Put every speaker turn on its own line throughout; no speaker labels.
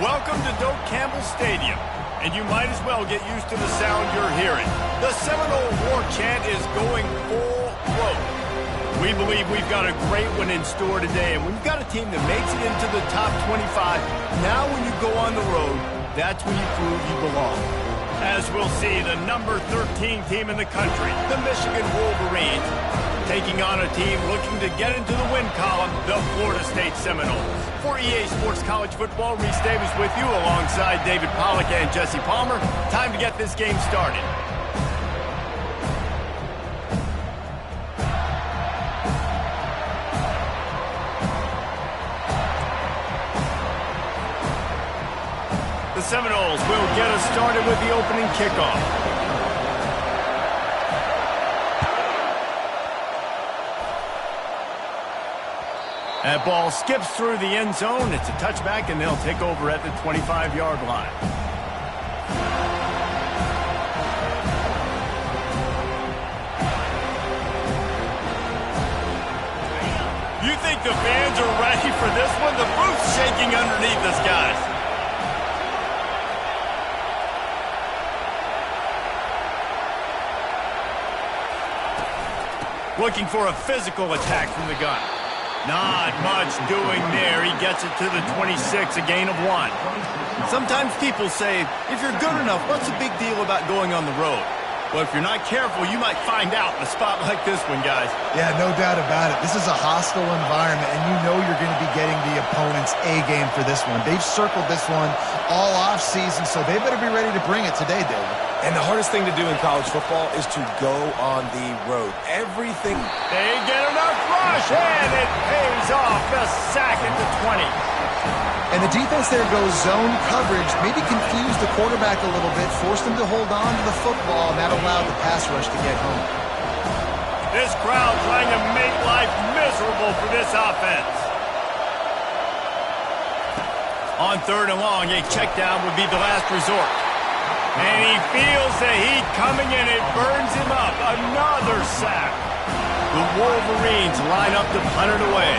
Welcome to Doak Campbell Stadium, and you might as well get used to the sound you're hearing. The Seminole War Chant is going full throat. We believe we've got a great one in store today, and we've got a team that makes it into the top 25. Now when you go on the road, that's when you prove you belong. As we'll see, the number 13 team in the country, the Michigan Wolverines, taking on a team looking to get into the win column, the Florida State Seminoles. For EA Sports College Football, Reese Davis with you alongside David Pollack and Jesse Palmer. Time to get this game started. The Seminoles will get us started with the opening kickoff. That ball skips through the end zone. It's a touchback, and they'll take over at the 25-yard line. You think the fans are ready for this one? The roof's shaking underneath us, guys. Looking for a physical attack from the gun. Not much doing there. He gets it to the 26, a gain of 1. Sometimes people say, if you're good enough, what's the big deal about going on the road? Well, if you're not careful, you might find out in a spot like this one, guys.
Yeah, no doubt about it. This is a hostile environment, and you know you're going to be getting the opponent's A game for this one. They've circled this one all offseason, so they better be ready to bring it today, David.
And the hardest thing to do in college football is to go on the road. Everything.
They get enough rush, and it pays off. The sack at the 20.
And the defense there goes zone coverage, maybe confused the quarterback a little bit, forced him to hold on to the football, and that allowed the pass rush to get home.
This crowd trying to make life miserable for this offense. On 3rd and long, a check down would be the last resort. And he feels the heat coming in. It burns him up. Another sack. The Wolverines line up to punt it away.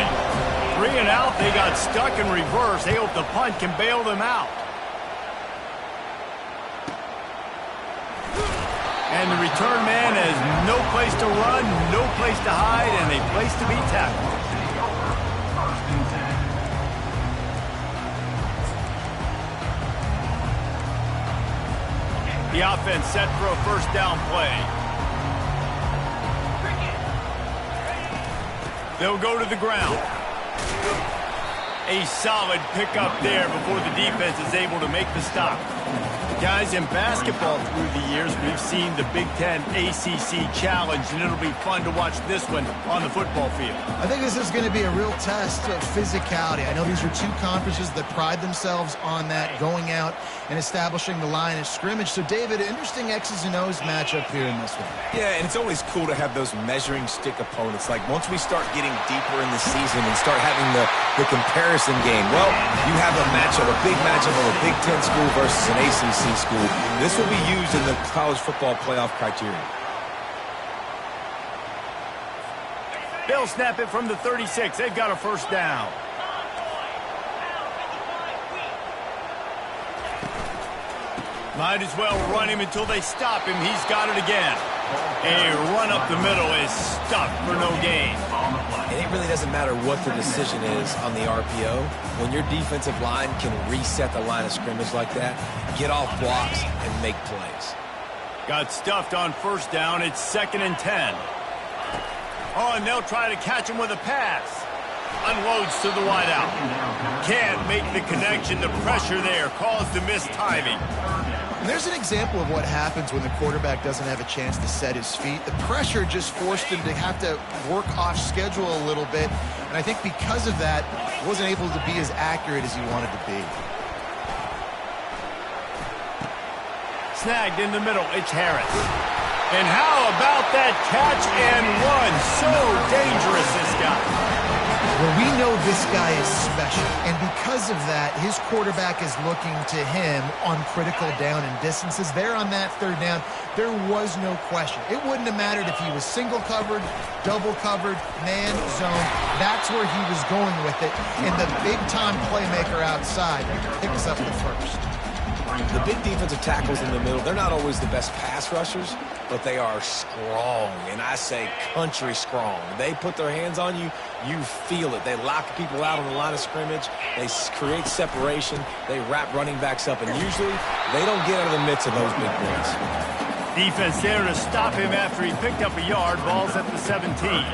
3 and out. They got stuck in reverse. They hope the punt can bail them out. And the return man has no place to run, no place to hide, and a place to be tackled. The offense set for a first down play. They'll go to the ground. A solid pickup there before the defense is able to make the stop. Guys, in basketball through the years, we've seen the Big Ten ACC Challenge, and it'll be fun to watch this one on the football field.
I think this is going to be a real test of physicality. I know these are two conferences that pride themselves on that, going out and establishing the line of scrimmage. So, David, interesting X's and O's matchup here in this one.
Yeah, and it's always cool to have those measuring stick opponents. Like, once we start getting deeper in the season and start having the comparison game, well, you have a matchup, a big matchup of a Big Ten school versus an ACC school. This will be used in the college football playoff criteria.
They'll snap it from the 36. They've got a first down. Might as well run him until they stop him. He's got it again. A run up the middle is stuck for no gain.
And it really doesn't matter what the decision is on the RPO. When your defensive line can reset the line of scrimmage like that, get off blocks and make plays.
Got stuffed on first down. It's 2nd and 10. Oh, and they'll try to catch him with a pass. Unloads to the wideout. Can't make the connection. The pressure there caused the missed timing.
And there's an example of what happens when the quarterback doesn't have a chance to set his feet. The pressure just forced him to have to work off schedule a little bit. And I think because of that, he wasn't able to be as accurate as he wanted to be.
Snagged in the middle. It's Harris. And how about that catch and run? So dangerous, this guy.
Well, we know this guy is special, and because of that, his quarterback is looking to him on critical down and distances. There on that third down, there was no question. It wouldn't have mattered if he was single covered, double covered, man, zone. That's where he was going with it. And the big-time playmaker outside picks up the first.
The big defensive tackles in the middle, they're not always the best pass rushers, but they are strong, and I say country strong. They put their hands on you, you feel it. They lock people out on the line of scrimmage. They create separation. They wrap running backs up, and usually they don't get out of the midst of those big boys.
Defense there to stop him after he picked up a yard. Ball's at the 17.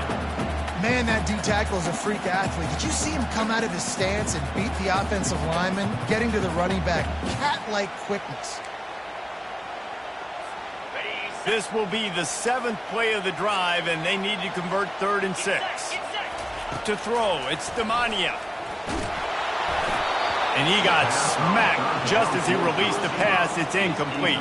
Man, that D-tackle is a freak athlete. Did you see him come out of his stance and beat the offensive lineman, getting to the running back? Cat-like quickness.
This will be the 7th play of the drive, and they need to convert 3rd and 6. To throw, it's Demania. And he got smacked just as he released the pass. It's incomplete.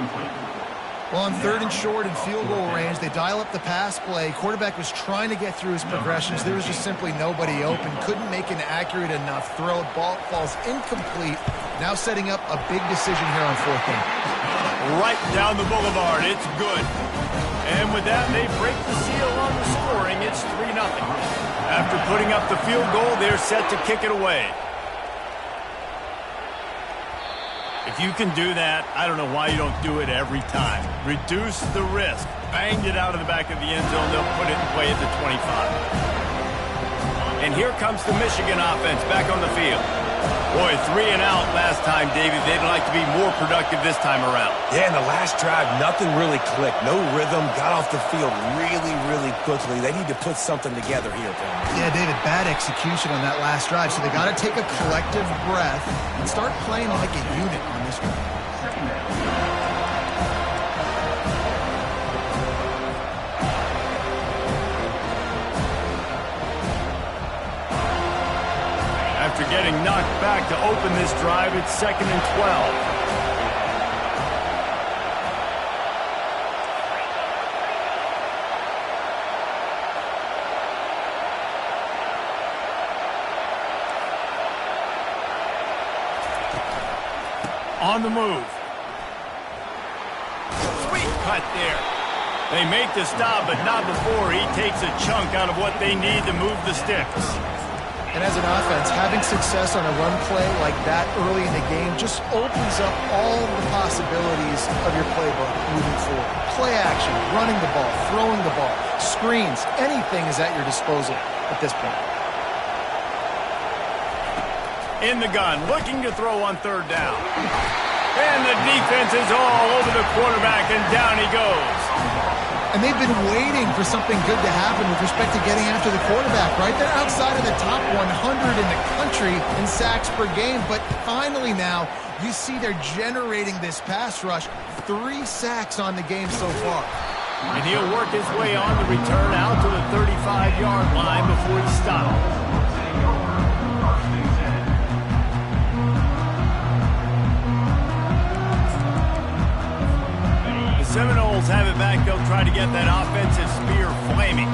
Well, on 3rd and short and field goal range, they dial up the pass play. Quarterback was trying to get through his progressions. There was just simply nobody open. Couldn't make an accurate enough throw. Ball falls incomplete. Now setting up a big decision here on 4th down.
Right down the boulevard. It's good. And with that, they break the seal on the scoring. It's 3-0. After putting up the field goal, they're set to kick it away. If you can do that, I don't know why you don't do it every time. Reduce the risk. Banged it out of the back of the end zone. They'll put it in play at the 25. And here comes the Michigan offense back on the field. Boy, 3 and out last time, David. They'd like to be more productive this time around.
Yeah, in the last drive, nothing really clicked. No rhythm. Got off the field really, really quickly. They need to put something together here, Phil.
Yeah, David, bad execution on that last drive. So they got to take a collective breath and start playing like a unit on this one.
After getting knocked back to open this drive, it's 2nd and 12. On the move. Sweet cut there. They make the stop, but not before he takes a chunk out of what they need to move the sticks.
And as an offense, having success on a run play like that early in the game just opens up all the possibilities of your playbook moving forward. Play action, running the ball, throwing the ball, screens, anything is at your disposal at this point.
In the gun, looking to throw on 3rd down. And the defense is all over the quarterback, and down he goes.
And they've been waiting for something good to happen with respect to getting after the quarterback, right? They're outside of the top 100 in the country in sacks per game, but finally now you see they're generating this pass rush. 3 sacks on the game so far.
And he'll work his way on the return out to the 35-yard line before he stops. Seminoles have it back. They'll try to get that offensive spear flaming.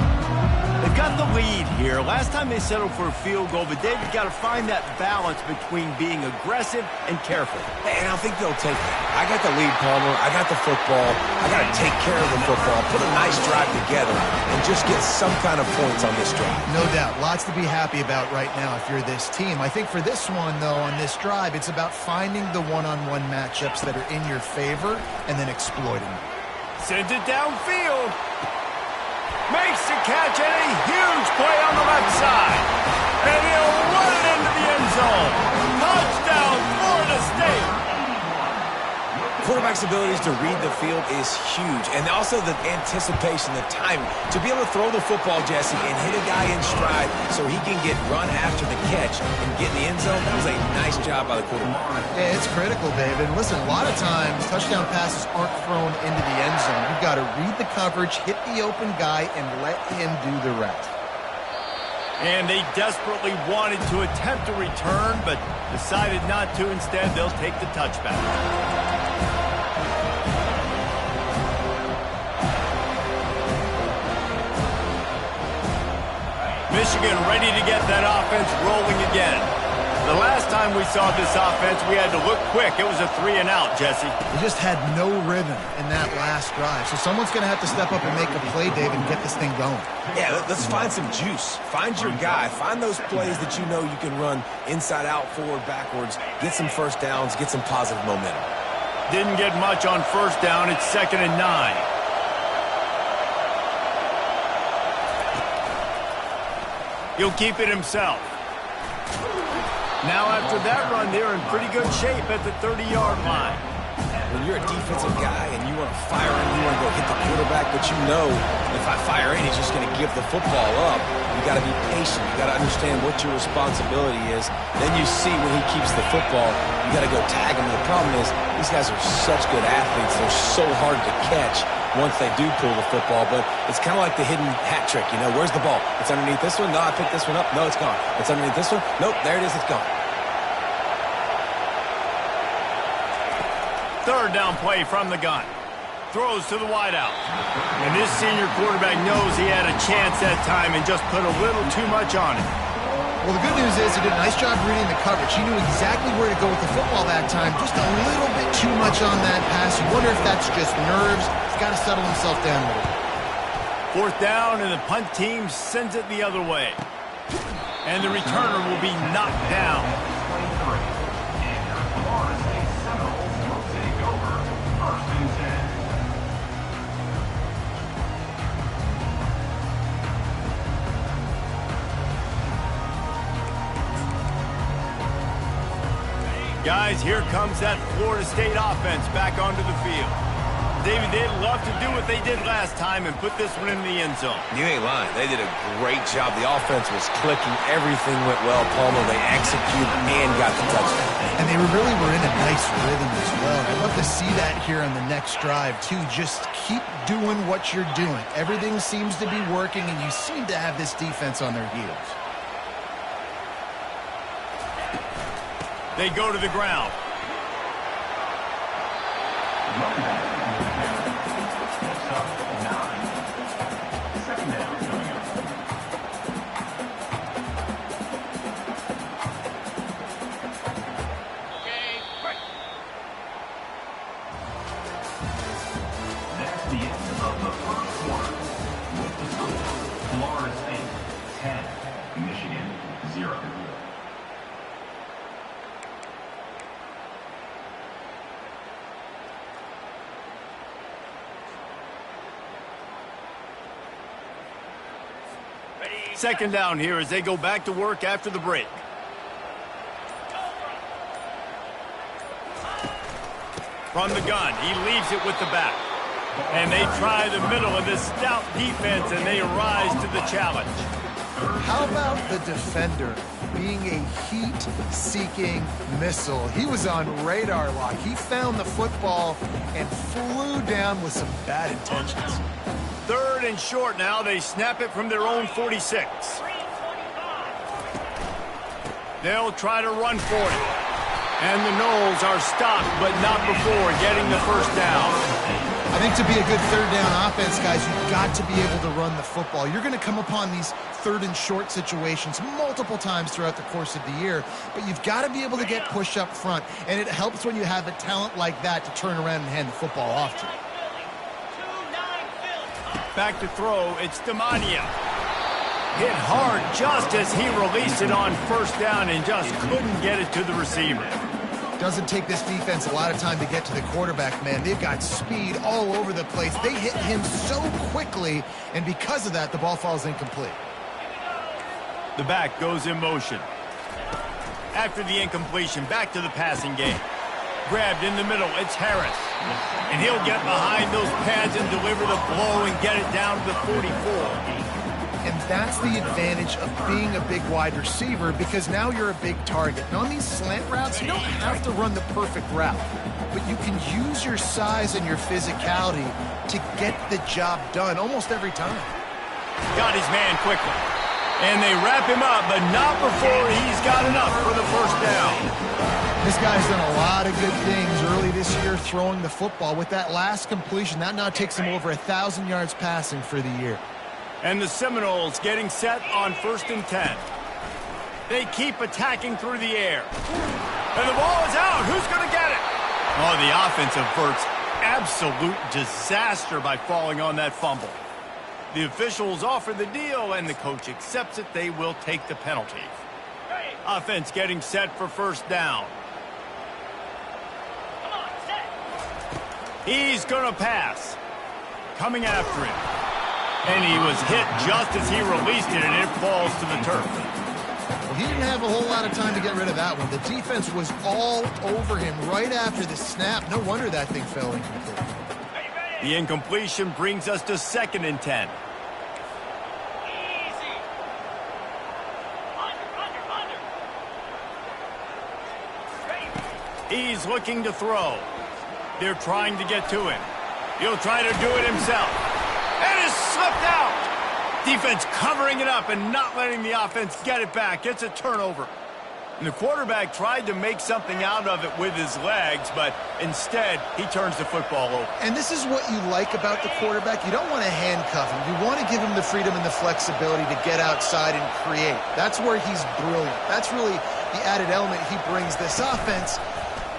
They've got the lead here. Last time they settled for a field goal, but they've got to find that balance between being aggressive and careful.
And I think they'll take that. I got the lead, Palmer. I got the football. I got to take care of the football, put a nice drive together, and just get some kind of points on this drive.
No doubt. Lots to be happy about right now if you're this team. I think for this one, though, on this drive, it's about finding the one-on-one matchups that are in your favor and then exploiting them.
Sends it downfield. Makes the catch and a huge play on the left side. And he'll run it into the end zone. Touchdown, Florida State.
Quarterback's abilities to read the field is huge. And also the anticipation, the timing. To be able to throw the football, Jesse, and hit a guy in stride so he can get run after the catch and get in the end zone, that was a nice job by the quarterback.
Yeah, it's critical, David. And listen, a lot of times touchdown passes aren't thrown into the end zone. You've got to read the coverage, hit the open guy, and let him do the rest.
And they desperately wanted to attempt a return, but decided not to. Instead, they'll take the touchback. Michigan ready to get that offense rolling again. The last time time we saw this offense, we had to look quick. It was a 3 and out, Jesse.
They just had no rhythm in that last drive. So someone's going to have to step up and make a play, David, and get this thing going.
Yeah, let's find some juice. Find your guy. Find those plays that you know you can run inside out, forward, backwards. Get some first downs. Get some positive momentum.
Didn't get much on first down. It's 2nd and 9. He'll keep it himself. Now after that run, they're in pretty good shape at the 30-yard line.
When you're a defensive guy and you want to fire in, you want to go hit the quarterback, but you know if I fire in, he's just going to give the football up. You got to be patient. You got to understand what your responsibility is. Then you see when he keeps the football, you got to go tag him. The problem is these guys are such good athletes. They're so hard to catch once they do pull the football, but it's kind of like the hidden hat trick. You know, where's the ball? It's underneath this one. No, I picked this one up. No, it's gone. It's underneath this one. Nope, there it is. It's gone.
Third down play from the gun. Throws to the wideout. And this senior quarterback knows he had a chance that time and just put a little too much on it.
Well, the good news is he did a nice job reading the coverage. He knew exactly where to go with the football that time. Just a little bit too much on that pass. You wonder if that's just nerves. He's got to settle himself down a little bit.
4th down, and the punt team sends it the other way. And the returner will be knocked down. Guys, here comes that Florida State offense back onto the field. David, they'd love to do what they did last time and put this one in the end zone.
You ain't lying. They did a great job. The offense was clicking. Everything went well, Palmer. They executed and got the touchdown.
And they really were in a nice rhythm as well. I'd love to see that here on the next drive, too. Just keep doing what you're doing. Everything seems to be working, and you seem to have this defense on their heels.
They go to the ground.
That's the end of the first quarter. With the score, Florida State 10, Michigan 0.
Second down here as they go back to work after the break. From the gun, he leaves it with the back. And they try the middle of this stout defense, and they rise to the challenge.
How about the defender being a heat-seeking missile? He was on radar lock. He found the football and flew down with some bad intentions.
3rd and short now. They snap it from their own 46. They'll try to run for it. And the Noles are stopped, but not before getting the first down.
I think to be a good 3rd down offense, guys, you've got to be able to run the football. You're going to come upon these 3rd and short situations multiple times throughout the course of the year, but you've got to be able to get push up front, and it helps when you have a talent like that to turn around and hand the football off to.
Back to throw, it's Demania. Hit hard just as he released it on first down and just couldn't get it to the receiver.
Doesn't take this defense a lot of time to get to the quarterback, man. They've got speed all over the place. They hit him so quickly, and because of that, the ball falls incomplete.
The back goes in motion. After the incompletion, back to the passing game. Grabbed in the middle, it's Harris. And he'll get behind those pads and deliver the blow and get it down to the 44.
And that's the advantage of being a big wide receiver, because now you're a big target. And on these slant routes, you don't have to run the perfect route, but you can use your size and your physicality to get the job done almost every time.
Got his man quickly. And they wrap him up, but not before he's got enough for the first down.
This guy's done a lot of good things early this year throwing the football. With that last completion, that now takes him over 1,000 yards passing for the year.
And the Seminoles getting set on 1st and 10. They keep attacking through the air. And the ball is out. Who's going to get it? Oh, the offense averts absolute disaster by falling on that fumble. The officials offer the deal, and the coach accepts it. They will take the penalty. Offense getting set for first down. He's going to pass. Coming after him. And he was hit just as he released it, and it falls to the turf.
Well, he didn't have a whole lot of time to get rid of that one. The defense was all over him right after the snap. No wonder that thing fell incomplete.
The incompletion brings us to 2nd and 10. He's looking to throw. They're trying to get to him. He'll try to do it himself. And it's slipped out. Defense covering it up and not letting the offense get it back. It's a turnover. And the quarterback tried to make something out of it with his legs, but instead, he turns the football over.
And this is what you like about the quarterback. You don't want to handcuff him. You want to give him the freedom and the flexibility to get outside and create. That's where he's brilliant. That's really the added element he brings this offense.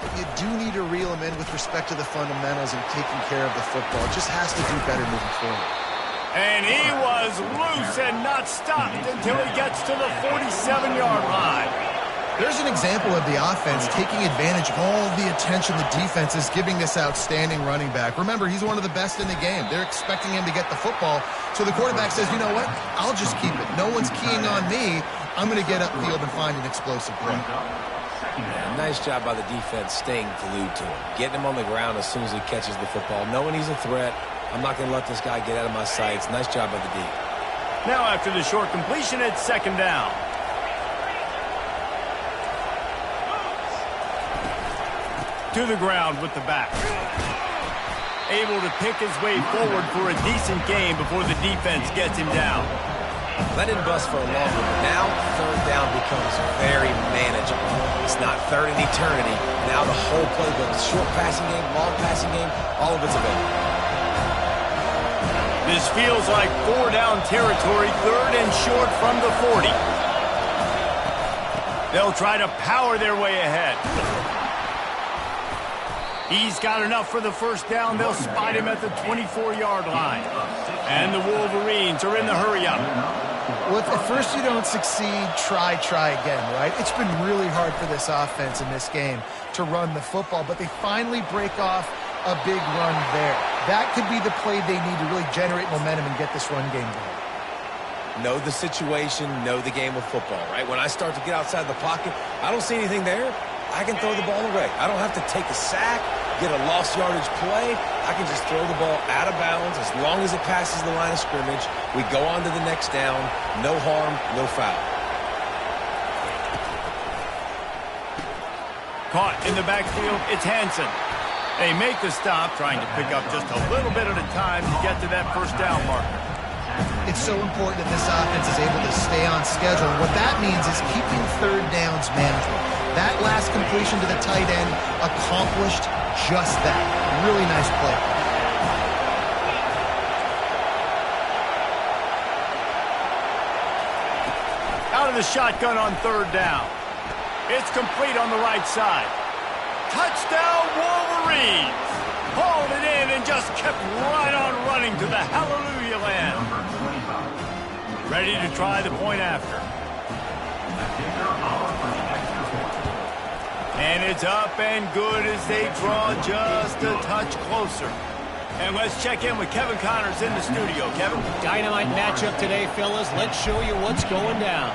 But you do need to reel him in with respect to the fundamentals and taking care of the football. It just has to do better moving forward.
And he was loose and not stopped until he gets to the 47-yard line.
There's an example of the offense taking advantage of all the attention the defense is giving this outstanding running back. Remember, he's one of the best in the game. They're expecting him to get the football. So the quarterback says, you know what? I'll just keep it. No one's keying on me. I'm going to get upfield and find an explosive play.
Yeah, nice job by the defense staying glued to him. Getting him on the ground as soon as he catches the football. Knowing he's a threat. I'm not going to let this guy get out of my sights. Nice job by the D.
Now after the short completion, it's 2nd down. To the ground with the back. Able to pick his way forward for a decent game before the defense gets him down.
That didn't bust for a long one. Now 3rd down becomes very manageable. It's not 3rd in eternity. Now the whole playbook, short passing game, long passing game, all of it's available.
This feels like 4-down territory, 3rd and short from the 40. They'll try to power their way ahead. He's got enough for the first down. They'll spot him at the 24-yard line. And the Wolverines are in the hurry-up.
Well, if at first you don't succeed, try again, right? It's been really hard for this offense in this game to run the football, but they finally break off a big run there. That could be the play they need to really generate momentum and get this run game going.
Know the situation, know the game of football, right? When I start to get outside the pocket, I don't see anything there. I can throw the ball away. I don't have to take a sack, get a lost yardage play. I can just throw the ball out of bounds as long as it passes the line of scrimmage. We go on to the next down. No harm, no foul.
Caught in the backfield, it's Hansen. They make the stop, trying to pick up just a little bit at a time to get to that first down marker.
It's so important that this offense is able to stay on schedule. And what that means is keeping 3rd downs manageable. That last completion to the tight end accomplished just that. Really nice play.
Out of the shotgun on 3rd down. It's complete on the right side. Touchdown, Wolverines! Hauled it in and just kept right on running to the hallelujah land. Ready to try the point after. And it's up and good as they draw just a touch closer. And let's check in with Kevin Connors in the studio. Kevin?
Dynamite matchup today, fellas. Let's show you what's going down.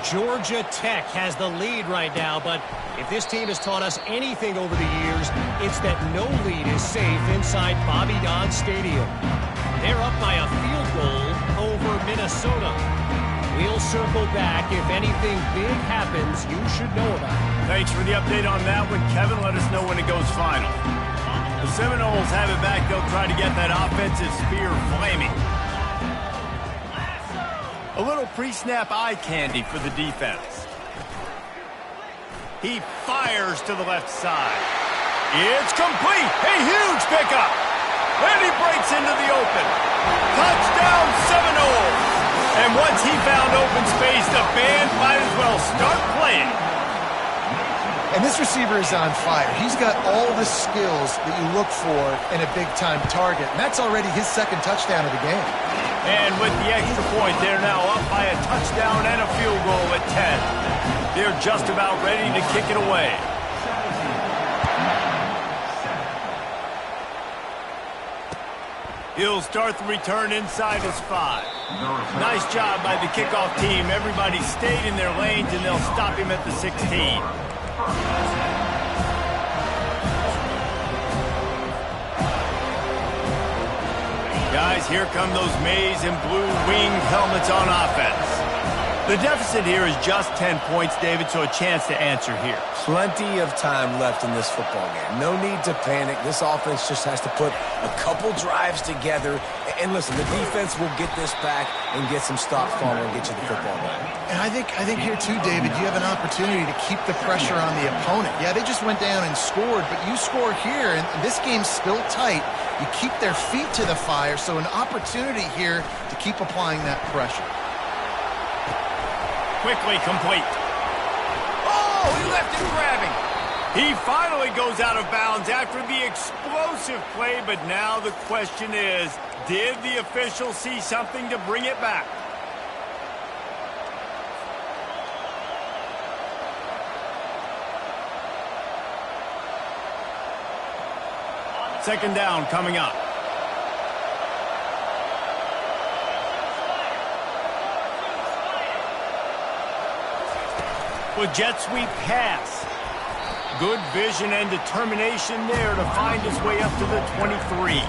Georgia Tech has the lead right now, but if this team has taught us anything over the years, it's that no lead is safe inside Bobby Dodd Stadium. They're up by a field goal over Minnesota. We'll circle back. If anything big happens, you should know about it.
Thanks for the update on that one, Kevin. Let us know when it goes final. The Seminoles have it back. They'll try to get that offensive spear flaming. A little pre-snap eye candy for the defense. He fires to the left side. It's complete. A huge pickup. And he breaks into the open. Touchdown, Seminoles. And once he found open space, the band might as well start playing.
And this receiver is on fire. He's got all the skills that you look for in a big-time target. And that's already his second touchdown of the game.
And with the extra point, they're now up by a touchdown and a field goal at 10. They're just about ready to kick it away. He'll start the return inside his 5. Nice job by the kickoff team. Everybody stayed in their lanes, and they'll stop him at the 16. Guys, here come those maize and blue winged helmets on offense. The deficit here is just 10 points, David, so a chance to answer here.
Plenty of time left in this football game. No need to panic. This offense just has to put a couple drives together. And listen, the defense will get this back and get some stops falling and get you the football back.
And I think here too, David, you have an opportunity to keep the pressure on the opponent. Yeah, they just went down and scored, but you score here, and this game's still tight. You keep their feet to the fire, so an opportunity here to keep applying that pressure.
Quickly complete. Oh, he left him grabbing. He finally goes out of bounds after the explosive play, but now the question is, did the official see something to bring it back? Second down coming up. With jet sweep pass. Good vision and determination there to find his way up to the 23.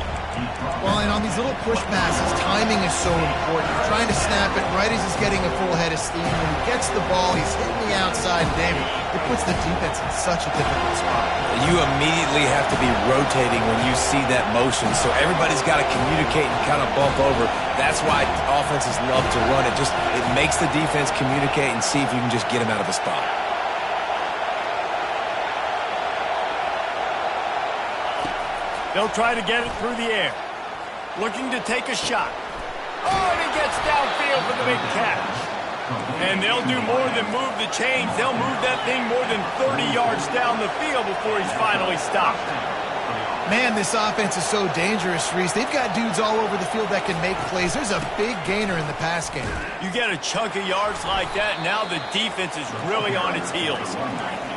Well, and on these little push passes, timing is so important. You're trying to snap it right as he's getting a full head of steam. When he gets the ball, he's hitting the outside, David. It puts the defense in such a difficult spot.
You immediately have to be rotating when you see that motion, so everybody's got to communicate and kind of bump over. That's why offenses love to run it. It makes the defense communicate and see if you can just get him out of a spot.
They'll try to get it through the air. Looking to take a shot. Oh, and he gets downfield for the big catch. And they'll do more than move the chains. They'll move that thing more than 30 yards down the field before he's finally stopped.
Man, this offense is so dangerous, Reese. They've got dudes all over the field that can make plays. There's a big gainer in the pass game.
You get a chunk of yards like that, now the defense is really on its heels.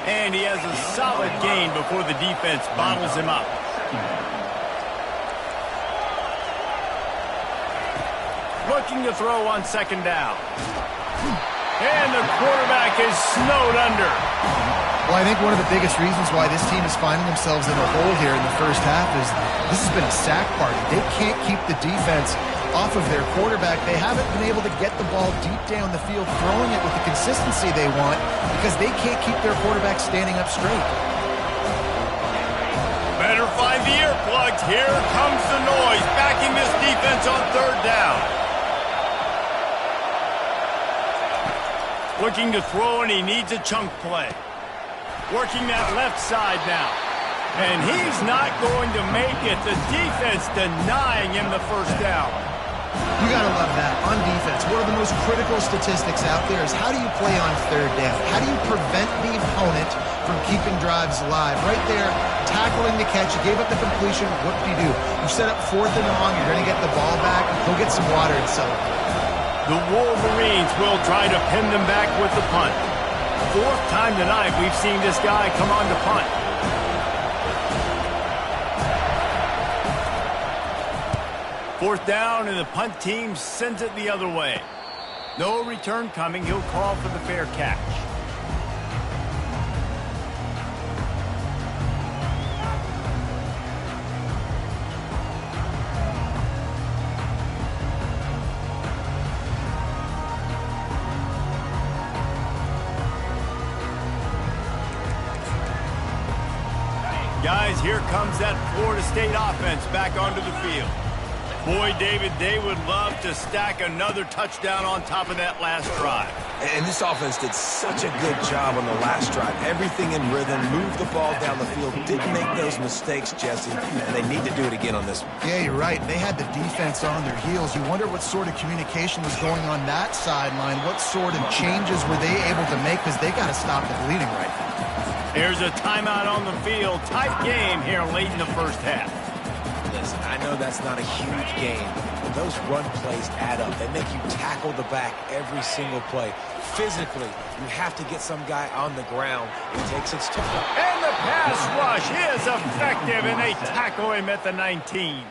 And he has a solid gain before the defense bottles him up. Looking to throw on second down. And the quarterback is snowed under.
Well, I think one of the biggest reasons why this team is finding themselves in a hole here in the first half is this has been a sack party. They can't keep the defense off of their quarterback. They haven't been able to get the ball deep down the field, throwing it with the consistency they want because they can't keep their quarterback standing up straight.
Better find the earplugs. Here comes the noise, backing this defense on third down. Looking to throw, and he needs a chunk play. Working that left side now. And he's not going to make it. The defense denying him the first down.
You got to love that. On defense, one of the most critical statistics out there is how do you play on third down? How do you prevent the opponent from keeping drives alive? Right there, tackling the catch. You gave up the completion. What do? You set up fourth and long. You're going to get the ball back. Go get some water and celebrate.
The Wolverines will try to pin them back with the punt. Fourth time tonight we've seen this guy come on to punt. Fourth down, and the punt team sends it the other way. No return coming. He'll call for the fair catch. Guys, here comes that Florida State offense back onto the field. Boy, David, they would love to stack another touchdown on top of that last drive.
And this offense did such a good job on the last drive. Everything in rhythm, moved the ball down the field, didn't make those mistakes, Jesse, and they need to do it again on this one.
Yeah, you're right. They had the defense on their heels. You wonder what sort of communication was going on that sideline. What sort of changes were they able to make, because they got to stop the bleeding right now.
Here's a timeout on the field. Tight game here late in the first half.
Listen, I know that's not a huge game, but those run plays add up. They make you tackle the back every single play. Physically, you have to get some guy on the ground. It takes its toll.
And the pass rush is effective, and they tackle him at the 19.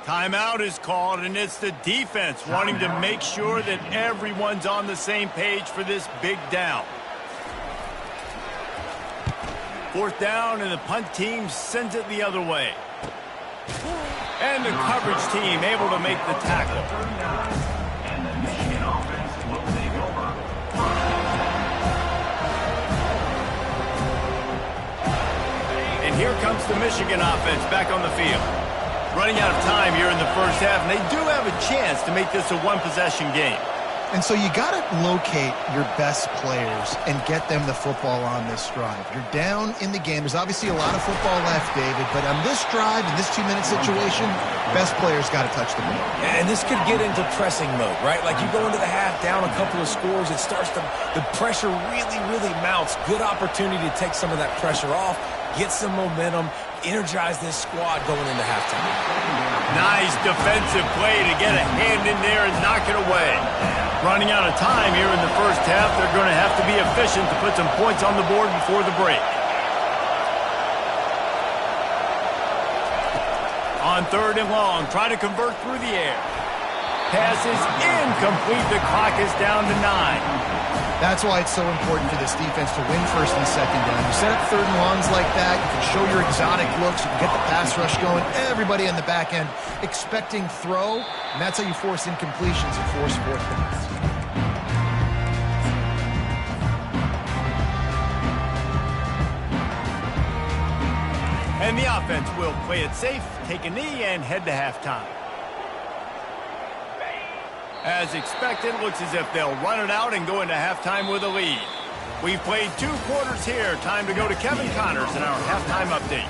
Timeout is called, and it's the defense wanting to make sure that everyone's on the same page for this big down. Fourth down, and the punt team sends it the other way. And the coverage team able to make the tackle.
And the Michigan offense will take over.
And here comes the Michigan offense back on the field. Running out of time here in the first half, and they do have a chance to make this a one-possession game.
And so you got to locate your best players and get them the football on this drive. You're down in the game. There's obviously a lot of football left, David, but on this drive, in this 2-minute situation, best players got to touch the ball.
And this could get into pressing mode, right? Like you go into the half, down a couple of scores, it starts to, the pressure really mounts. Good opportunity to take some of that pressure off, get some momentum, energize this squad going into halftime.
Nice defensive play to get a hand in there and knock it away. Running out of time here in the first half, they're going to have to be efficient to put some points on the board before the break. On third and long, trying to convert through the air. Pass is incomplete. The clock is down to 9.
That's why it's so important for this defense to win first and second down. You set up third and longs like that, you can show your exotic looks, you can get the pass rush going, everybody on the back end expecting throw, and that's how you force incompletions and force fourth downs.
And the offense will play it safe, take a knee, and head to halftime. As expected, looks as if they'll run it out and go into halftime with a lead. We've played 2 quarters here. Time to go to Kevin Connors in our halftime update.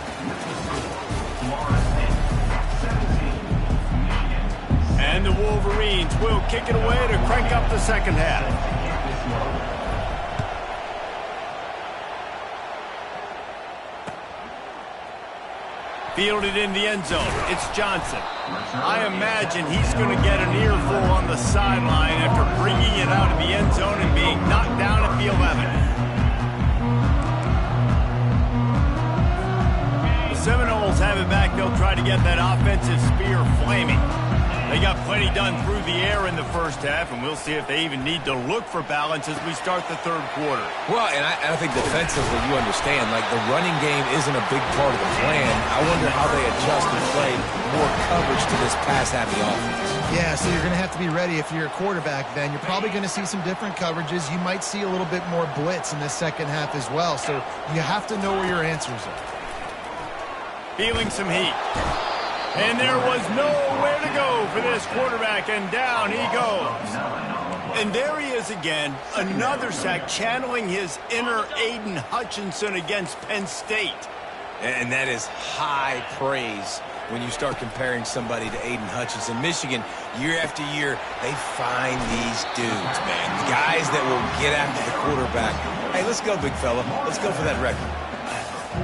And the Wolverines will kick it away to crank up the second half. Fielded in the end zone. It's Johnson. I imagine he's going to get an earful on the sideline after bringing it out of the end zone and being knocked down at the 11. The Seminoles have it back. They'll try to get that offensive spear flaming. They got plenty done through the air in the first half, and we'll see if they even need to look for balance as we start the third quarter.
Well, and I think defensively, you understand, like the running game isn't a big part of the plan. I wonder how they adjust and play more coverage to this pass-happy offense.
Yeah, so you're going to have to be ready if you're a quarterback then. You're probably going to see some different coverages. You might see a little bit more blitz in the second half as well, so you have to know where your answers are.
Feeling some heat. And there was nowhere to go for this quarterback, and down he goes. And there he is again, another sack, channeling his inner Aiden Hutchinson against Penn State.
And that is high praise when you start comparing somebody to Aiden Hutchinson. Michigan, year after year, they find these dudes, man. The guys that will get after the quarterback. Hey, let's go, big fella. Let's go for that record.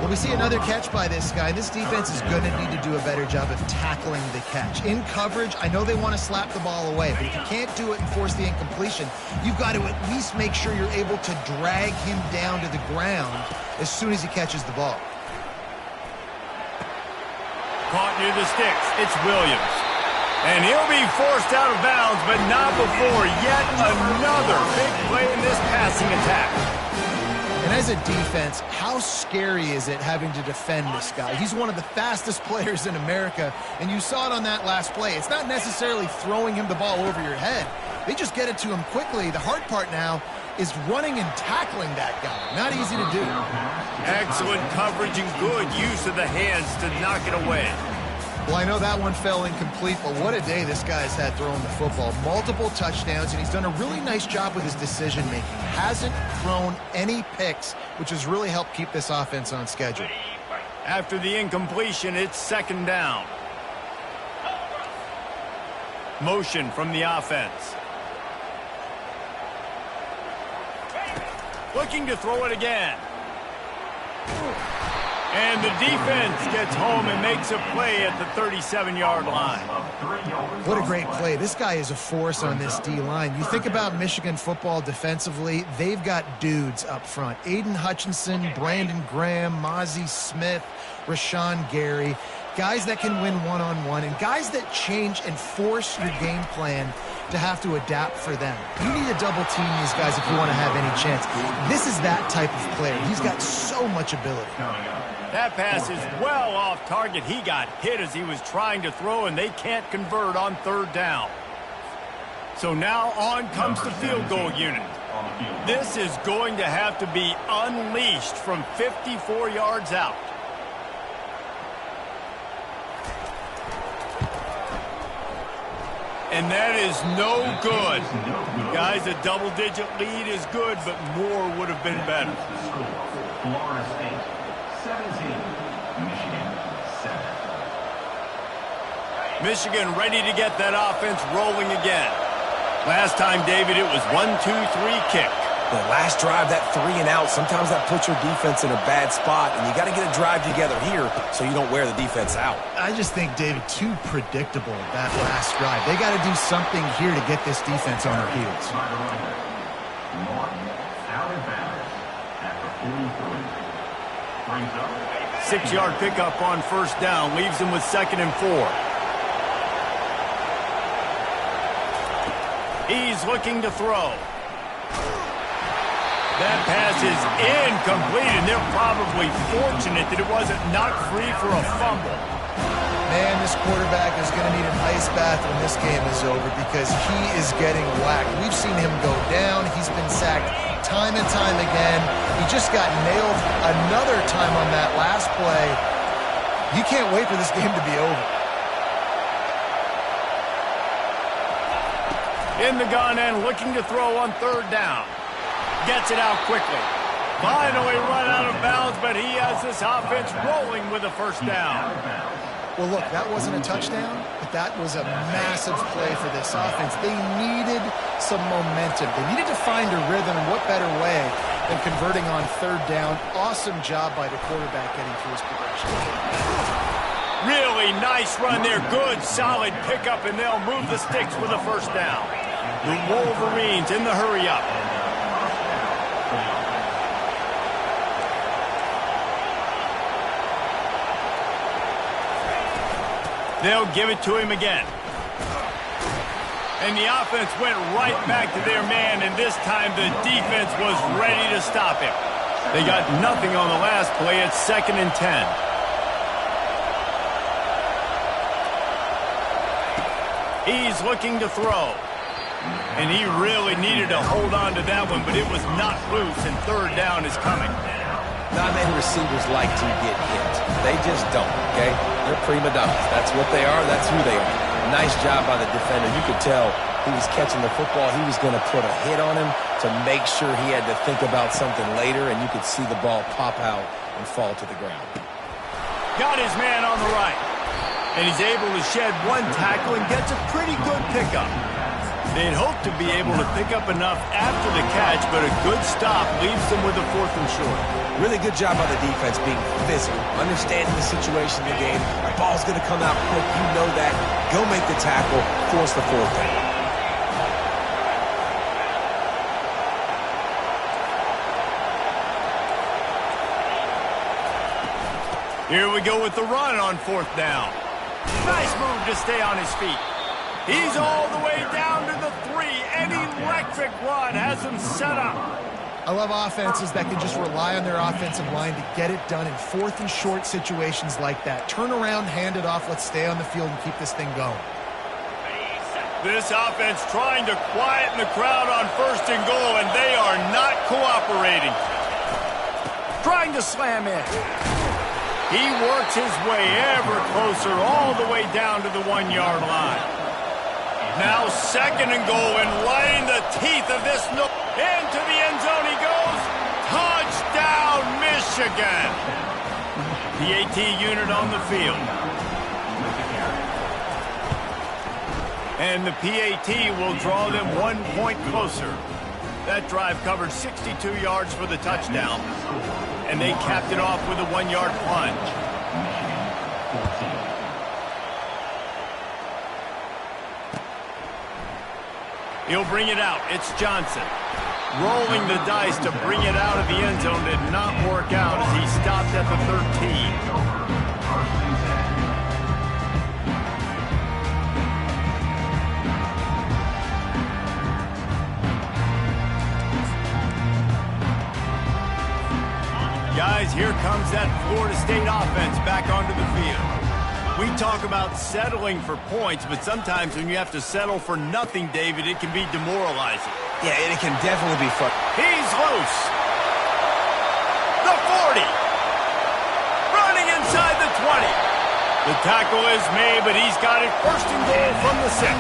Well, we see another catch by this guy. This defense is going to need to do a better job of tackling the catch. In coverage, I know they want to slap the ball away, but if you can't do it and force the incompletion, you've got to at least make sure you're able to drag him down to the ground as soon as he catches the ball.
Caught near the sticks. It's Williams. And he'll be forced out of bounds, but not before yet another big play in this passing attack.
And as a defense, how scary is it having to defend this guy? He's one of the fastest players in America, and you saw it on that last play. It's not necessarily throwing him the ball over your head. They just get it to him quickly. The hard part now is running and tackling that guy. Not easy to do.
Excellent coverage and good use of the hands to knock it away.
Well, I know that one fell incomplete, but what a day this guy's had throwing the football. Multiple touchdowns, and he's done a really nice job with his decision-making. Hasn't thrown any picks, which has really helped keep this offense on schedule.
After the incompletion, it's second down. Motion from the offense. Looking to throw it again. And the defense gets home and makes a play at the 37-yard line.
What a great play. This guy is a force on this D-line. You think about Michigan football defensively, they've got dudes up front. Aiden Hutchinson, Brandon Graham, Mozzie Smith, Rashawn Gary. Guys that can win one-on-one and guys that change and force your game plan to have to adapt for them. You need to double team these guys if you want to have any chance. This is that type of player. He's got so much ability.
That pass is well off target. He got hit as he was trying to throw, and they can't convert on third down. So now on comes the field goal unit. This is going to have to be unleashed from 54 yards out. And that is no good. Guys, a double-digit lead is good, but more would have been better.
Florida State 17, Michigan 7.
Michigan ready to get that offense rolling again. Last time, David, it was 1-2-3 kick.
The last drive, that 3 and out, sometimes that puts your defense in a bad spot, and you got to get a drive together here so you don't wear the defense out.
I just think, David, too predictable, that last drive. They got to do something here to get this defense on their heels.
Out of bounds at the 43. Brings up
6-yard pickup on first down, leaves him with 2nd and 4. He's looking to throw. That pass is incomplete, and they're probably fortunate that it wasn't knocked free for a fumble.
Man, this quarterback is going to need an ice bath when this game is over because he is getting whacked. We've seen him go down. He's been sacked time and time again. He just got nailed another time on that last play. You can't wait for this game to be over.
In the gun and looking to throw on third down. Gets it out quickly. Finally run out of bounds, but he has this offense rolling with a first down.
Well, look, that wasn't a touchdown, but that was a massive play for this offense. They needed some momentum. They needed to find a rhythm, and what better way than converting on third down. Awesome job by the quarterback getting through his progression.
Really nice run there. Good, solid pickup, and they'll move the sticks for the first down. The Wolverines in the hurry-up. They'll give it to him again. And the offense went right back to their man, and this time the defense was ready to stop him. They got nothing on the last play. It's 2nd and 10. He's looking to throw. And he really needed to hold on to that one, but it was not loose, and third down is coming.
Not many receivers like to get hit. They just don't, okay? They're prima donnas. That's what they are. That's who they are. Nice job by the defender. You could tell he was catching the football. He was going to put a hit on him to make sure he had to think about something later, and you could see the ball pop out and fall to the ground.
Got his man on the right. And he's able to shed one tackle and gets a pretty good pickup. They'd hoped to be able to pick up enough after the catch, but a good stop leaves them with a 4th and short.
Really good job by the defense being physical, understanding the situation in the game. The ball's going to come out quick. You know that. Go make the tackle, force the 4th down.
Here we go with the run on 4th down. Nice move to stay on his feet. He's all the way down to the 3. An electric run has him set up.
I love offenses that can just rely on their offensive line to get it done in 4th and short situations like that. Turn around, hand it off, let's stay on the field and keep this thing going.
This offense trying to quieten the crowd on 1st and goal, and they are not cooperating. Trying to slam in. He works his way ever closer all the way down to the 1-yard line. Now 2nd and goal, and right in the teeth of this. Into the end zone he goes. Touchdown, Michigan. The AT unit on the field. And the PAT will draw them 1 point closer. That drive covered 62 yards for the touchdown. And they capped it off with a 1-yard plunge. He'll bring it out. It's Johnson. Rolling the dice to bring it out of the end zone did not work out as he stopped at the 13. Guys, here comes that Florida State offense back onto the field. We talk about settling for points, but sometimes when you have to settle for nothing, David, it can be demoralizing.
Yeah, and it can definitely be fun.
He's loose. The 40. Running inside the 20. The tackle is made, but he's got it 1st and goal from the 6.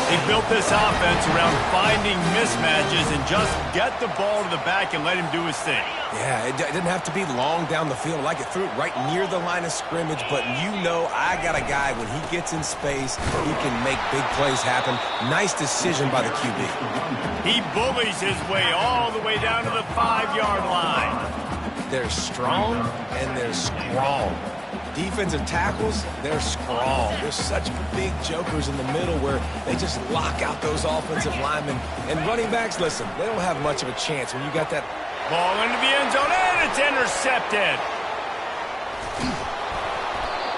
They built this offense around finding mismatches and just get the ball to the back and let him do his thing.
Yeah, it didn't have to be long down the field. Like it threw it right near the line of scrimmage, but you know I got a guy, when he gets in space, he can make big plays happen. Nice decision by the QB.
He bullies his way all the way down to the 5-yard line.
They're strong and they're strong. Defensive tackles, they're strong. They're such big jokers in the middle where they just lock out those offensive linemen. And running backs, listen, they don't have much of a chance when you got that
ball into the end zone, and it's intercepted.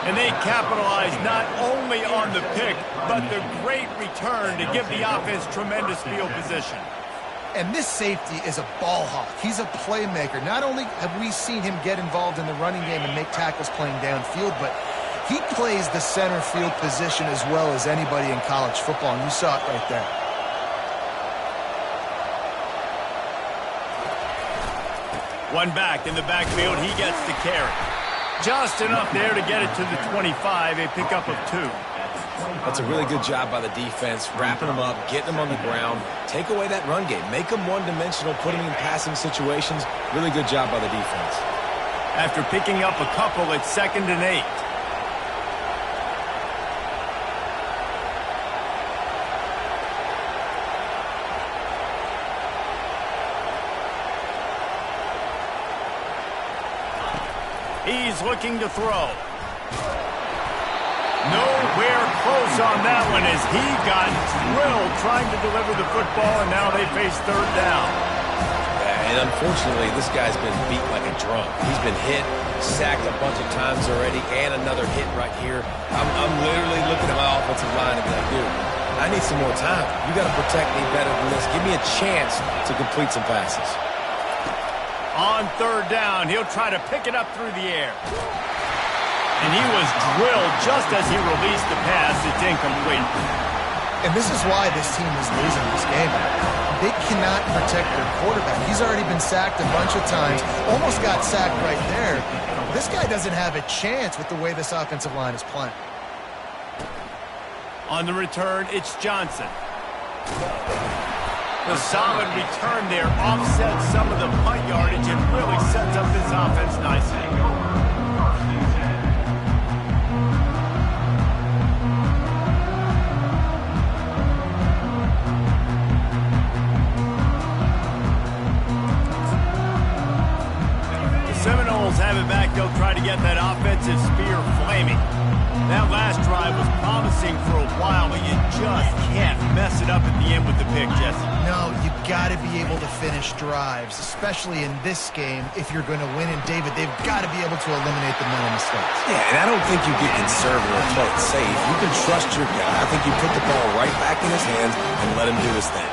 And they capitalize not only on the pick, but the great return to give the offense tremendous field position.
And this safety is a ball hawk. He's a playmaker. Not only have we seen him get involved in the running game and make tackles playing downfield, but he plays the center field position as well as anybody in college football, and you saw it right there.
One back in the backfield, he gets the carry. Just enough there to get it to the 25, a pickup of 2.
That's a really good job by the defense, wrapping them up, getting them on the ground. Take away that run game. Make them one-dimensional, put them in passing situations. Really good job by the defense.
After picking up a couple, it's 2nd and 8. He's looking to throw. Nowhere close on that one as he got drilled trying to deliver the football, and now they face 3rd down.
And unfortunately, this guy's been beat like a drum. He's been hit, sacked a bunch of times already, and another hit right here. I'm literally looking at my offensive line and be like, dude, I need some more time. You got to protect me better than this. Give me a chance to complete some passes.
On 3rd down, he'll try to pick it up through the air. And he was drilled just as he released the pass. It's incomplete.
And this is why this team is losing this game. They cannot protect their quarterback. He's already been sacked a bunch of times. Almost got sacked right there. This guy doesn't have a chance with the way this offensive line is playing.
On the return, it's Johnson. The solid return there offsets some of the punt yardage and really sets up this offense nicely. Seminoles have it back. They'll try to get that offensive spear flaming. That last drive was promising for a while, but you just can't mess it up at the end with the pick, Jesse.
No, you got to be able to finish drives, especially in this game. If you're going to win, and David, they've got to be able to eliminate the mental mistakes.
Yeah, and I don't think you get conservative or play it safe. You can trust your guy. I think you put the ball right back in his hands and let him do his thing.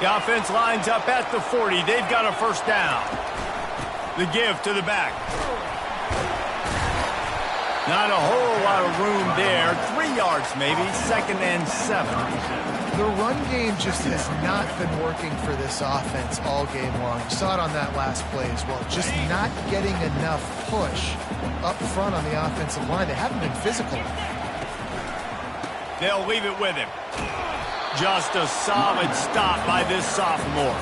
The offense lines up at the 40. They've got a 1st down. The give to the back. Not a whole lot of room there. 3 yards maybe. 2nd and 7.
The run game just has not been working for this offense all game long. You saw it on that last play as well. Just not getting enough push up front on the offensive line. They haven't been physical.
They'll leave it with him. Just a solid stop by this sophomore.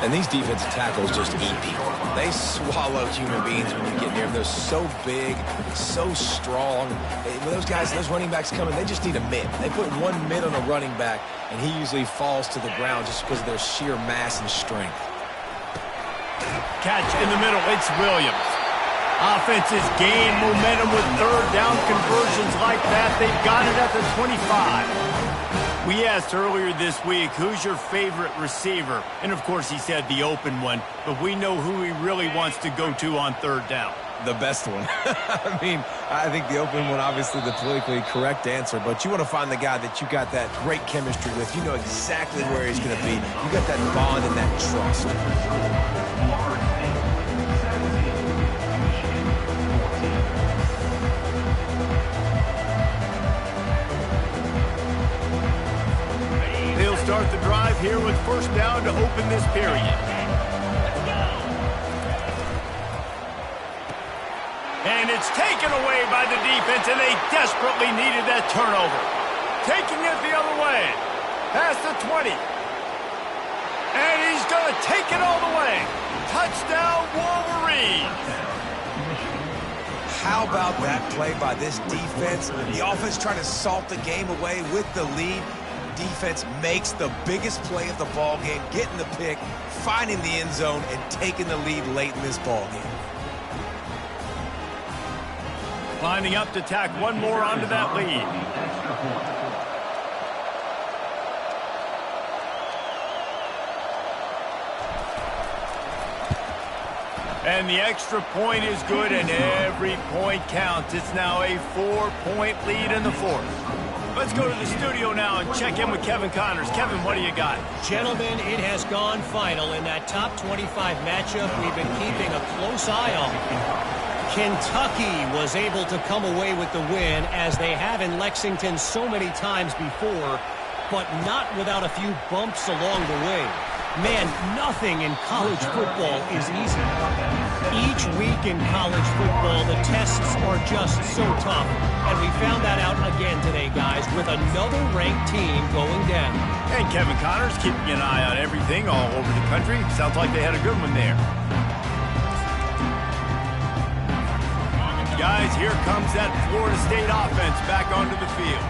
And these defensive tackles just eat people. They swallow human beings when you get near them. They're so big, so strong. When those guys, those running backs come in, they just need a mid. They put one mid on a running back, and he usually falls to the ground just because of their sheer mass and strength.
Catch in the middle. It's Williams. Offenses gain momentum with third down conversions like that. They've got it at the 25. We asked earlier this week, who's your favorite receiver? And, of course, he said the open one. But we know who he really wants to go to on third down.
The best one. I mean, I think the open one, obviously the politically correct answer. But you want to find the guy that you got that great chemistry with. You know exactly where he's going to be. You got that bond and that trust.
Start the drive here with first down to open this period. And it's taken away by the defense, and they desperately needed that turnover. Taking it the other way. Past the 20. And he's going to take it all the way. Touchdown, Wolverines.
How about that play by this defense? The offense trying to salt the game away with the lead. Defense makes the biggest play of the ball game, getting the pick, finding the end zone, and taking the lead late in this ball game.
Lining up to tack one more onto that lead. And the extra point is good, and every point counts. It's now a 4-point lead in the fourth. Let's go to the studio now and check in with Kevin Connors. Kevin, what do you got?
Gentlemen, it has gone final in that top 25 matchup we've been keeping a close eye on. Kentucky was able to come away with the win, as they have in Lexington so many times before, but not without a few bumps along the way. Man, nothing in college football is easy. Each week in college football, the tests are just so tough. And we found that out again today, guys, with another ranked team going down.
And Kevin Connors keeping an eye on everything all over the country. Sounds like they had a good one there. Guys, here comes that Florida State offense back onto the field.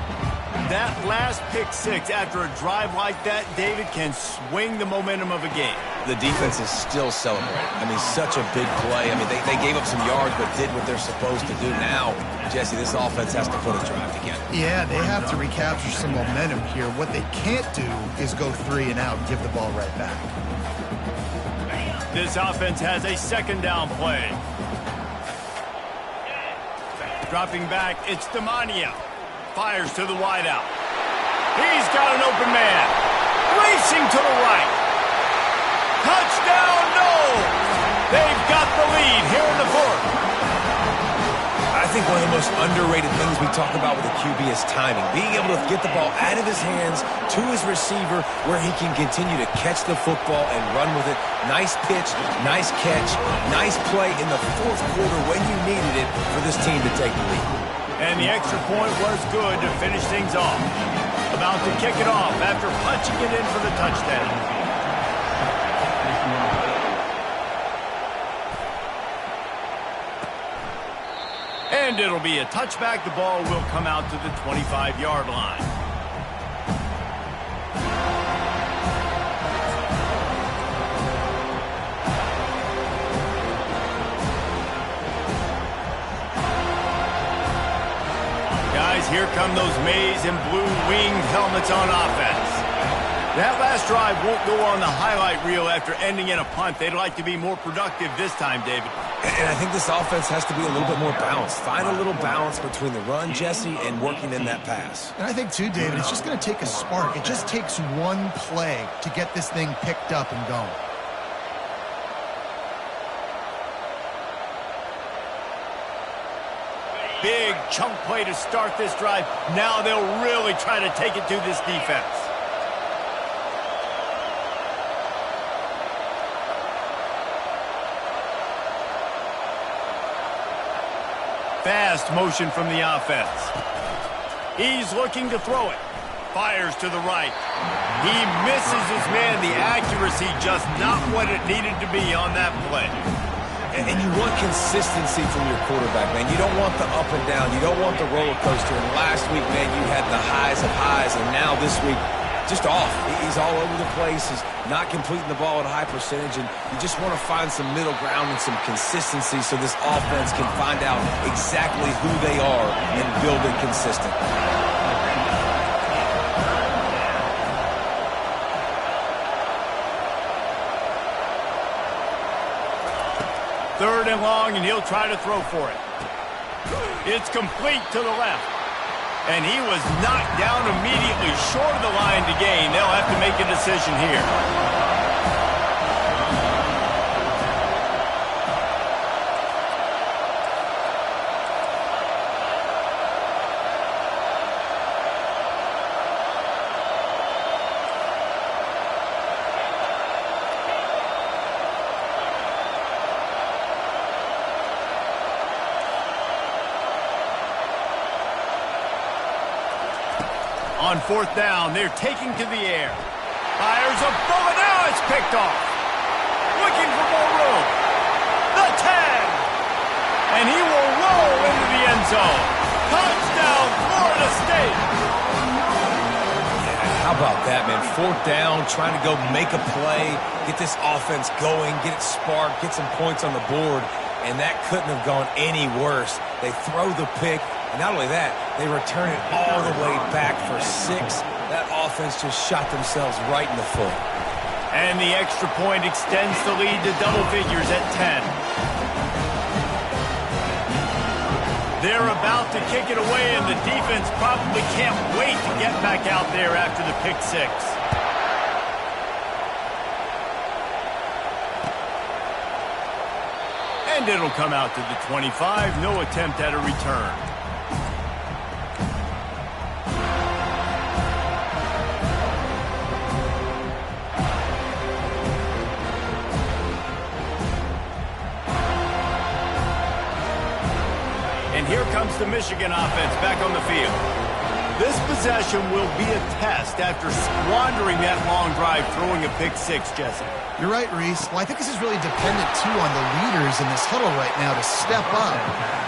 That last pick six after a drive like that, David, can swing the momentum of a game.
The defense is still celebrating. I mean, such a big play. I mean, they gave up some yards but did what they're supposed to do. Now, Jesse, this offense has to put a drive together.
Yeah, they have to recapture some momentum here. What they can't do is go 3 and out and give the ball right back.
This offense has a second down play. Dropping back, it's Demania. Fires to the wideout. He's got an open man. Racing to the right. Touchdown, no! They've got the lead here in the fourth.
I think one of the most underrated things we talk about with the QB is timing. Being able to get the ball out of his hands to his receiver where he can continue to catch the football and run with it. Nice pitch, nice catch, nice play in the fourth quarter when you needed it for this team to take the lead.
And the extra point was good to finish things off. About to kick it off after punching it in for the touchdown. And it'll be a touchback. The ball will come out to the 25-yard line. Guys, here come those maize and blue winged helmets on offense. That last drive won't go on the highlight reel after ending in a punt. They'd like to be more productive this time, David.
And I think this offense has to be a little bit more balanced. Find a little balance between the run, Jesse, and working in that pass.
And I think, too, David, it's just going to take a spark. It just takes one play to get this thing picked up and going.
Big chunk play to start this drive. Now they'll really try to take it to this defense. Fast motion from the offense. He's looking to throw it. Fires to the right. He misses his man. The accuracy just not what it needed to be on that play.
And you want consistency from your quarterback, man. You don't want the up and down. You don't want the roller coaster. And last week, man, you had the highs of highs, and now this week, just off. He's all over the place. He's not completing the ball at a high percentage, and you just want to find some middle ground and some consistency so this offense can find out exactly who they are and build it consistent.
Third and long, and he'll try to throw for it. It's complete to the left. And he was knocked down immediately short of the line to gain. They'll have to make a decision here. On fourth down, they're taking to the air. Fires a bullet. Now it's picked off. Looking for more room. The 10. And he will roll into the end zone. Touchdown, Florida State.
Yeah, how about that, man? Fourth down, trying to go make a play, get this offense going, get it sparked, get some points on the board, and that couldn't have gone any worse. They throw the pick. And not only that, they return it all the way back for 6. That offense just shot themselves right in the foot.
And the extra point extends the lead to double figures at 10. They're about to kick it away, and the defense probably can't wait to get back out there after the pick 6. And it'll come out to the 25. No attempt at a return. And here comes the Michigan offense back on the field. This possession will be a test after squandering that long drive throwing a pick 6, Jesse.
You're right, Reese. Well, I think this is really dependent, too, on the leaders in this huddle right now to step up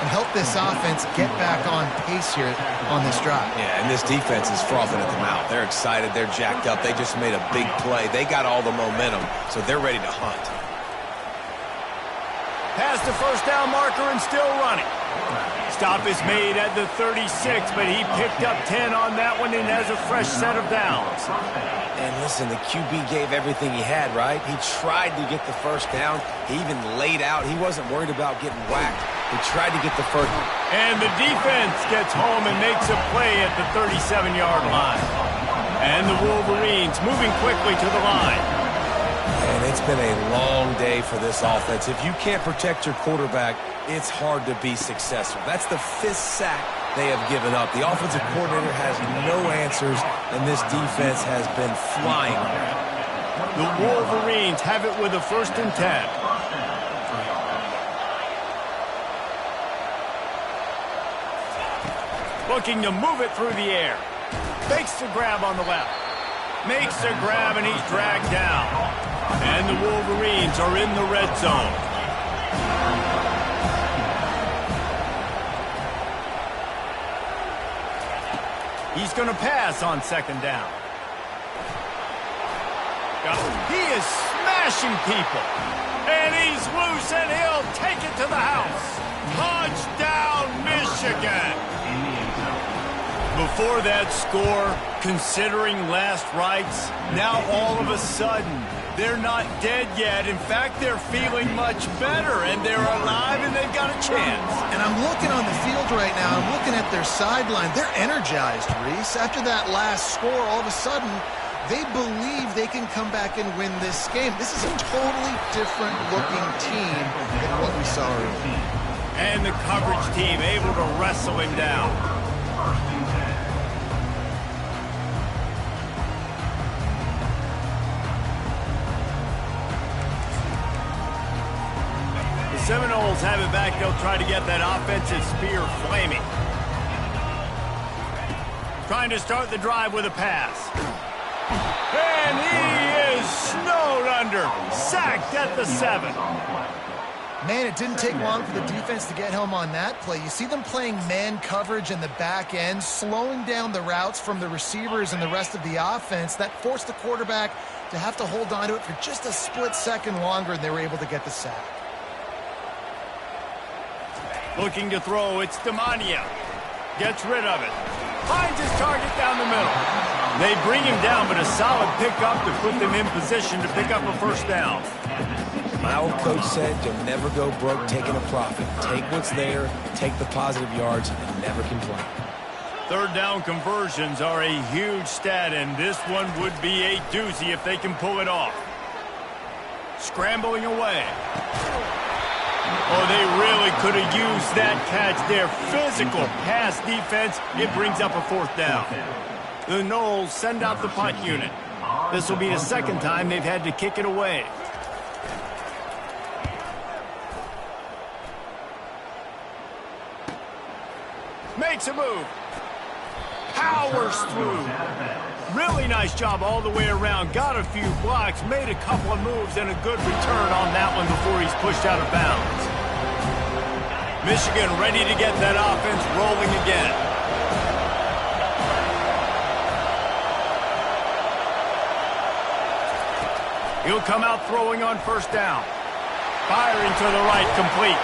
and help this offense get back on pace here on this drive.
Yeah, and this defense is frothing at the mouth. They're excited. They're jacked up. They just made a big play. They got all the momentum, so they're ready to hunt.
Past the first down marker and still running. Stop is made at the 36, but he picked up 10 on that one and has a fresh set of downs.
And listen, the QB gave everything he had, right? He tried to get the first down. He even laid out. He wasn't worried about getting whacked. He tried to get the first.
And the defense gets home and makes a play at the 37-yard line. And the Wolverines moving quickly to the line.
And it's been a long day for this offense. If you can't protect your quarterback, it's hard to be successful. That's the 5th sack they have given up. The offensive coordinator has no answers, and this defense has been flying around.
The Wolverines have it with a 1st and 10. Looking to move it through the air. Makes the grab on the left. Makes the grab, and he's dragged down. And the Wolverines are in the red zone. He's going to pass on 2nd down. He is smashing people. And he's loose, and he'll take it to the house. Touchdown, Michigan. Before that score, considering last rites, now all of a sudden, they're not dead yet. In fact, they're feeling much better, and they're alive, and they've got a chance.
And I'm looking on the field right now. I'm looking at their sideline. They're energized, Reese. After that last score, all of a sudden, they believe they can come back and win this game. This is a totally different-looking team than what we saw earlier.
And the coverage team able to wrestle him down. Seminoles have it back. They'll try to get that offensive spear flaming. Trying to start the drive with a pass. And he is snowed under. Sacked at the 7.
Man, it didn't take long for the defense to get home on that play. You see them playing man coverage in the back end, slowing down the routes from the receivers and the rest of the offense. That forced the quarterback to have to hold on to it for just a split second longer, and they were able to get the sack.
Looking to throw, it's Demania. Gets rid of it. Finds his target down the middle. They bring him down, but a solid pickup to put them in position to pick up a first down.
My old coach said you'll never go broke taking a profit. Take what's there, take the positive yards, and never complain.
Third down conversions are a huge stat, and this one would be a doozy if they can pull it off. Scrambling away. Oh, they really could have used that catch there. Physical pass defense. It brings up a fourth down. The Noles send out the punt unit. This will be the second time they've had to kick it away. Makes a move. Powers through. Really nice job all the way around. Got a few blocks, made a couple of moves, and a good return on that one before he's pushed out of bounds. Michigan ready to get that offense rolling again. He'll come out throwing on first down. Firing to the right, complete.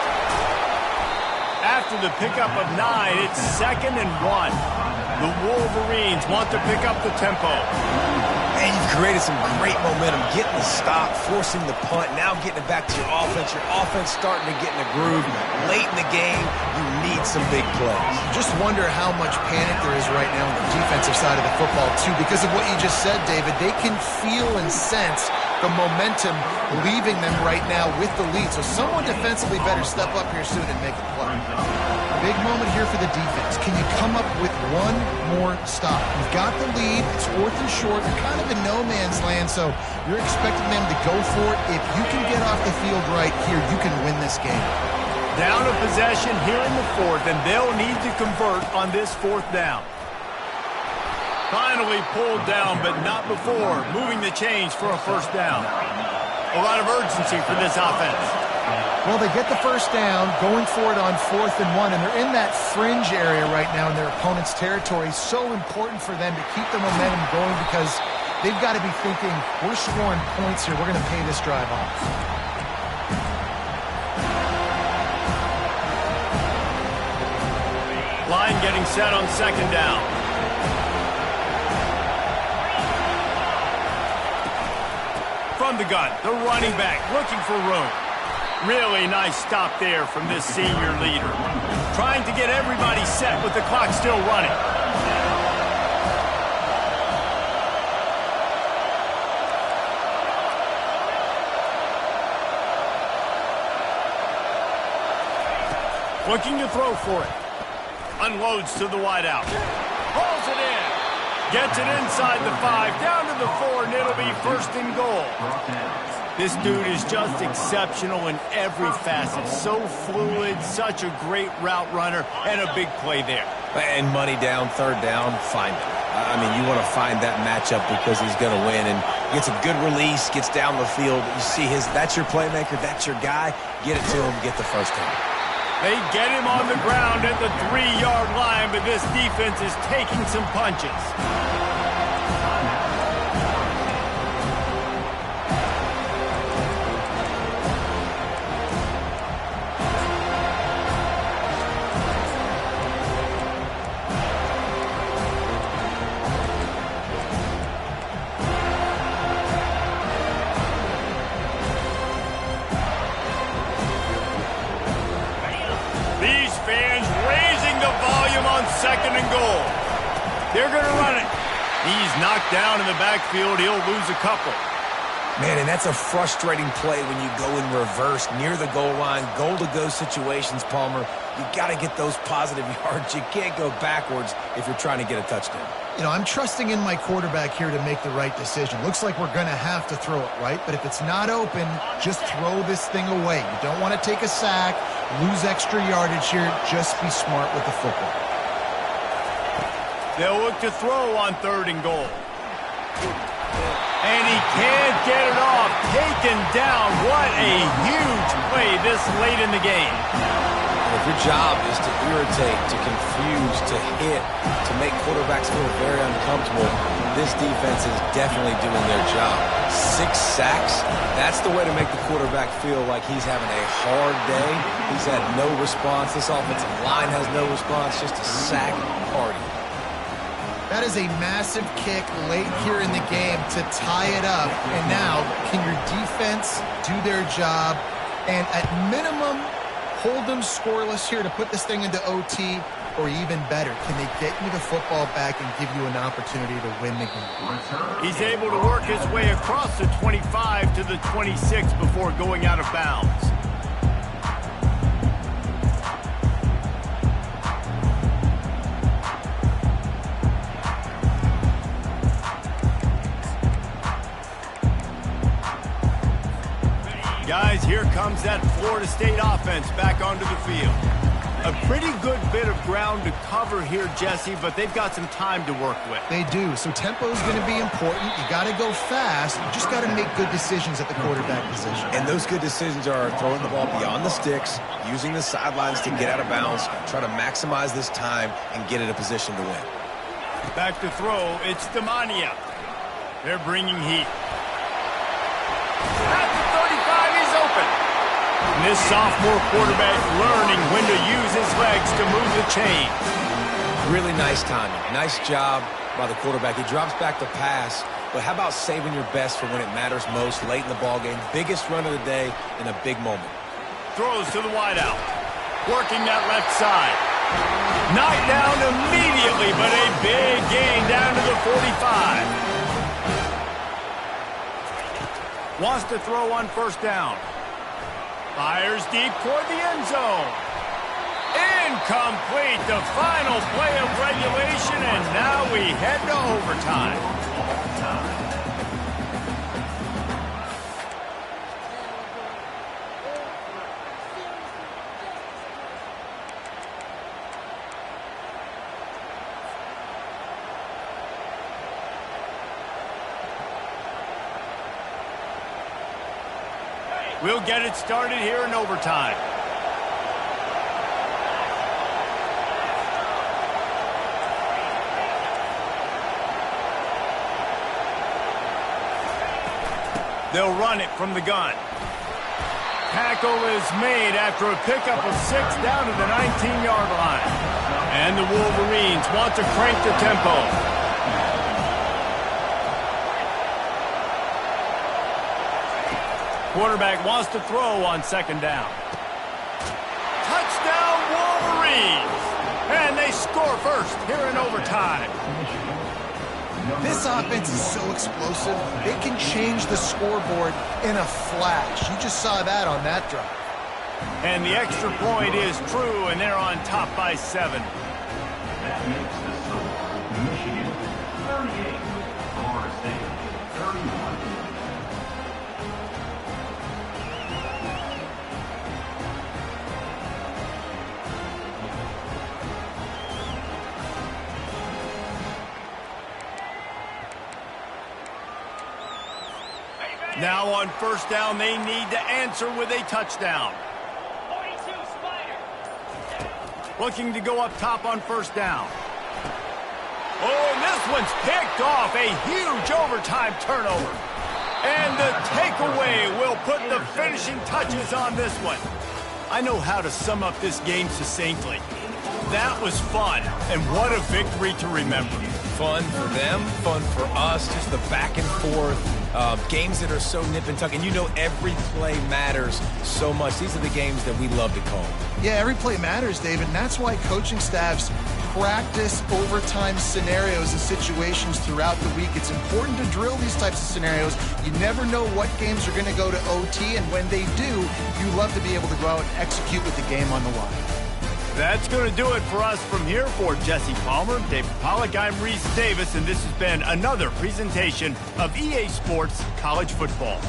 After the pickup of 9, it's 2nd and 1. The Wolverines want to pick up the tempo.
And you've created some great momentum, getting the stop, forcing the punt, now getting it back to your offense. Your offense starting to get in the groove. Late in the game, you need some big plays.
Just wonder how much panic there is right now on the defensive side of the football, too. Because of what you just said, David, they can feel and sense the momentum leaving them right now with the lead. So someone defensively better step up here soon and make a play. Big moment here for the defense. Can you come up with one more stop? You've got the lead. It's 4th and short. You're kind of in no man's land, so you're expecting them to go for it. If you can get off the field right here, you can win this game.
Down a possession here in the 4th, and they'll need to convert on this 4th down. Finally pulled down, but not before moving the chains for a first down. A lot of urgency for this offense.
Well, they get the first down, going for it on 4th and 1, and they're in that fringe area right now in their opponent's territory. So important for them to keep the momentum going because they've got to be thinking, we're scoring points here. We're going to pay this drive off.
Line getting set on 2nd down. From the gun, the running back looking for room. Really nice stop there from this senior leader. Trying to get everybody set with the clock still running. Looking to throw for it. Unloads to the wideout. Hauls it in. Gets it inside the 5, down to the 4, and it'll be 1st and goal. This dude is just exceptional in every facet. So fluid, such a great route runner, and a big play there.
And money down, 3rd down, find him. I mean, you want to find that matchup because he's going to win. And gets a good release, gets down the field. You see that's your playmaker, that's your guy. Get it to him, get the first down.
They get him on the ground at the 3-yard line, but this defense is taking some punches. These fans raising the volume on 2nd and goal. They're going to run it. He's knocked down in the backfield. He'll lose a couple.
Man, and that's a frustrating play when you go in reverse near the goal line, goal-to-go situations, Palmer. You got to get those positive yards. You can't go backwards if you're trying to get a touchdown.
You know, I'm trusting in my quarterback here to make the right decision. Looks like we're going to have to throw it, right? But if it's not open, just throw this thing away. You don't want to take a sack, lose extra yardage here. Just be smart with the football.
They'll look to throw on 3rd and goal. And he can't get it off. Taken down. What a huge play this late in the game.
If your job is to irritate, to confuse, to hit, to make quarterbacks feel very uncomfortable, this defense is definitely doing their job. 6 sacks, that's the way to make the quarterback feel like he's having a hard day. He's had no response. This offensive line has no response, just a sack party.
That is a massive kick late here in the game to tie it up. And now, can your defense do their job and at minimum hold them scoreless here to put this thing into OT, or even better, can they get you the football back and give you an opportunity to win the game?
He's able to work his way across the 25 to the 26 before going out of bounds. Guys, here comes that Florida State offense back onto the field. A pretty good bit of ground to cover here, Jesse, but they've got some time to work with.
They do, so tempo is going to be important. You got to go fast. You just got to make good decisions at the quarterback position.
And those good decisions are throwing the ball beyond the sticks, using the sidelines to get out of bounds, try to maximize this time and get in a position to win.
Back to throw, it's Demania. They're bringing heat. At the 35, he's open. And this sophomore quarterback learning when to use his legs to move the chain.
Really nice timing. Nice job by the quarterback. He drops back to pass, but how about saving your best for when it matters most late in the ballgame? Biggest run of the day in a big moment.
Throws to the wideout. Working that left side. Knocked down immediately, but a big gain down to the 45. Wants to throw on 1st down. Fires deep toward the end zone. Incomplete. The final play of regulation, and now we head to overtime. We'll get it started here in overtime. They'll run it from the gun. Tackle is made after a pickup of 6 down to the 19-yard line. And the Wolverines want to crank the tempo. Quarterback wants to throw on 2nd down. Touchdown, Wolverines! And they score first here in overtime.
This offense is so explosive, they can change the scoreboard in a flash. You just saw that on that drive.
And the extra point is true, and they're on top by 7.
That makes the score Michigan 38, Florida State 31.
Now on 1st down, they need to answer with a touchdown. Looking to go up top on 1st down. Oh, and this one's picked off. A huge overtime turnover. And the takeaway will put the finishing touches on this one. I know how to sum up this game succinctly. That was fun, and what a victory to remember.
Fun for them, fun for us, just the back and forth. Games that are so nip and tuck, and you know every play matters so much. These are the games that we love to call.
Yeah, every play matters, David, and that's why coaching staffs practice overtime scenarios and situations throughout the week. It's important to drill these types of scenarios. You never know what games are going to go to OT, and when they do, you love to be able to go out and execute with the game on the line.
That's going to do it for us from here. For Jesse Palmer, David Pollack, I'm Reese Davis, and this has been another presentation of EA Sports College Football.